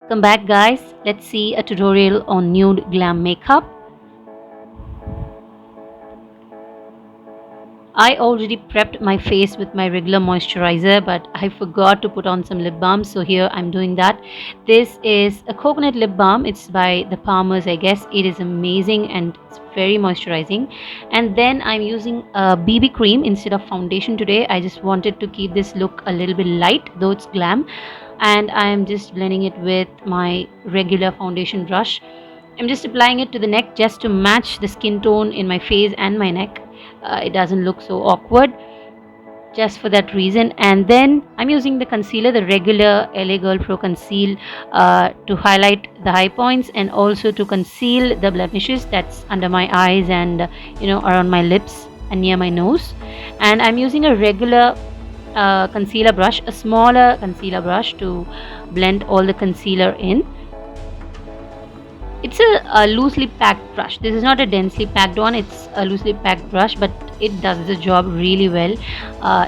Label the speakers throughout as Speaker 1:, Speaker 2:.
Speaker 1: Welcome back, guys. Let's see a tutorial on nude glam makeup. I already prepped my face with my regular moisturizer, but I forgot to put on some lip balm, so here I'm doing that. This is a coconut lip balm. It's by the Palmer's, I guess. It is amazing and it's very moisturizing. And then I'm using a BB cream instead of foundation today. I just wanted to keep this look a little bit light, though it's glam. And I'm just blending it with my regular foundation brush. I'm just applying it to the neck just to match the skin tone in my face and my neck. It doesn't look so awkward just for that reason. And then I'm using the concealer, the regular LA Girl Pro Conceal, to highlight the high points and also to conceal the blemishes that's under my eyes and around my lips and near my nose. And I'm using a regular concealer brush, a smaller concealer brush, to blend all the concealer in. It's a loosely packed brush. This is not a densely packed one, it's a loosely packed brush, but it does the job really well.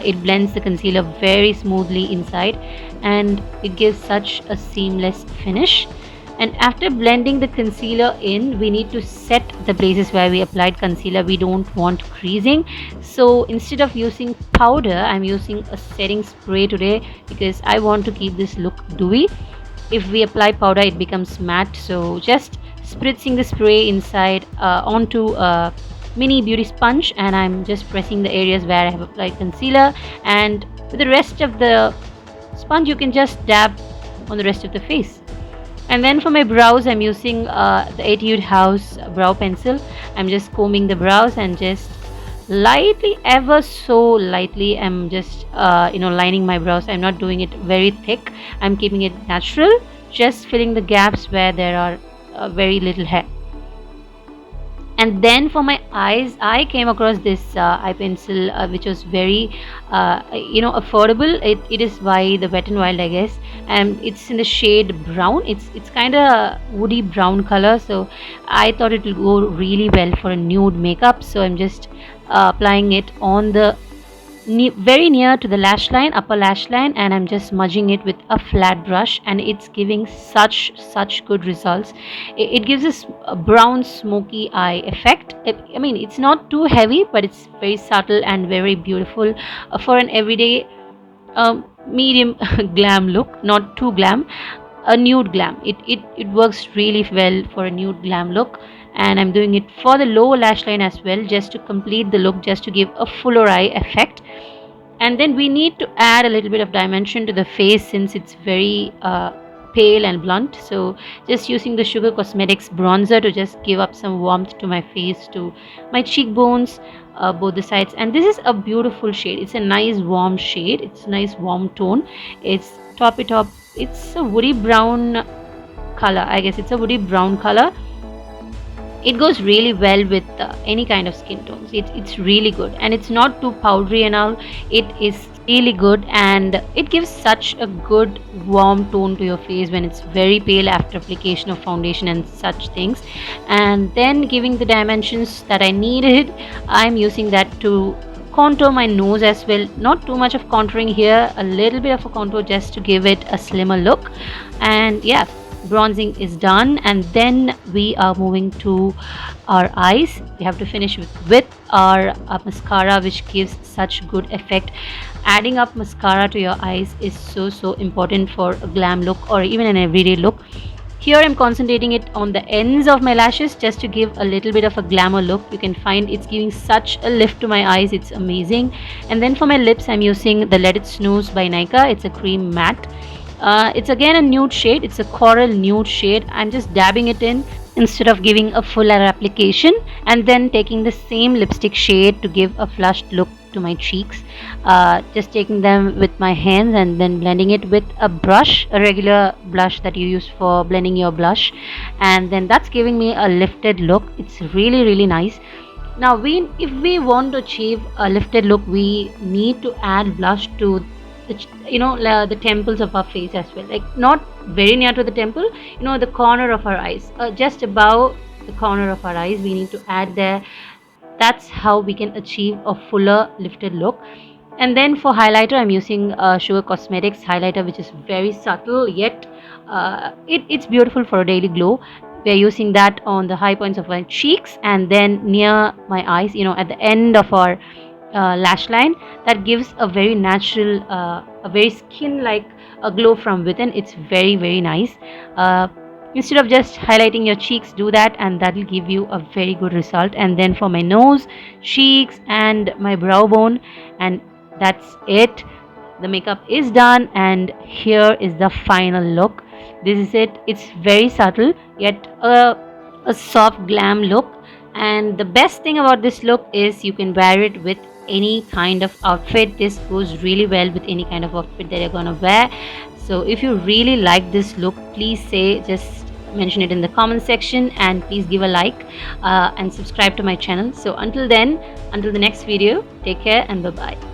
Speaker 1: It blends the concealer very smoothly inside and it gives such a seamless finish. And after blending the concealer in, we need to set the places where we applied concealer. We don't want creasing, so instead of using powder, I'm using a setting spray today because I want to keep this look dewy. If we apply powder, it becomes matte, so just spritzing the spray inside onto a mini beauty sponge, and I'm just pressing the areas where I have applied concealer, and with the rest of the sponge you can just dab on the rest of the face. And then for my brows, I'm using the Etude House brow pencil. I'm just combing the brows and just lightly, ever so lightly, I'm just lining my brows. I'm not doing it very thick, I'm keeping it natural, just filling the gaps where there are very little hair. And then for my eyes, I came across this eye pencil which was very affordable. It is by the Wet n Wild, I guess, and it's in the shade brown. It's kind of woody brown color, so I thought it will go really well for a nude makeup. So I'm just applying it on the very near to the lash line, upper lash line, and I'm just smudging it with a flat brush, and it's giving such good results. It gives us a brown smoky eye effect. I mean, it's not too heavy, but it's very subtle and very beautiful for an everyday medium glam look, not too glam, a nude glam. It works really well for a nude glam look. And I'm doing it for the lower lash line as well, just to complete the look, just to give a fuller eye effect. And then we need to add a little bit of dimension to the face since it's very pale and blunt, so just using the Sugar Cosmetics bronzer to just give up some warmth to my face, to my cheekbones, both the sides. And this is a beautiful shade. It's a nice warm shade, it's a nice warm tone. It's it's a woody brown color, I guess. It's a woody brown color. It goes really well with any kind of skin tones. It's really good, and it's not too powdery and all. It is really good, and it gives such a good warm tone to your face when it's very pale after application of foundation and such things. And then giving the dimensions that I needed, I'm using that to contour my nose as well. Not too much of contouring here, a little bit of a contour just to give it a slimmer look. And yeah, bronzing is done, and then we are moving to our eyes. We have to finish with our mascara, which gives such good effect. Adding up mascara to your eyes is so important for a glam look or even an everyday look. Here I'm concentrating it on the ends of my lashes just to give a little bit of a glamour look. You can find it's giving such a lift to my eyes, it's amazing. And then for my lips, I'm using the Let It Snooze by Nykaa. It's a cream matte. It's again a nude shade. It's a coral nude shade. I'm just dabbing it in instead of giving a fuller application, and then taking the same lipstick shade to give a flushed look to my cheeks. Just taking them with my hands and then blending it with a brush, a regular blush that you use for blending your blush, and then that's giving me a lifted look. It's really nice. Now if we want to achieve a lifted look, we need to add blush to the temples of our face as well, like not very near to the temple, the corner of our eyes, just above the corner of our eyes, we need to add there. That's how we can achieve a fuller lifted look. And then for highlighter, I'm using Sugar Cosmetics highlighter, which is very subtle yet It's beautiful for a daily glow. We're using that on the high points of my cheeks and then near my eyes, at the end of our lash line. That gives a very natural, a very skin like a glow from within. It's very, very nice. uh, Instead of just highlighting your cheeks, do that and that will give you a very good result. And then for my nose, cheeks and my brow bone, and that's it. The makeup is done and here is the final look. This is it. It's very subtle yet a soft glam look. And the best thing about this look is you can wear it with any kind of outfit. This goes really well with any kind of outfit that you're gonna wear. So if you really like this look, please say, just mention it in the comment section, and please give a like and subscribe to my channel. So until then, until the next video, take care and bye bye.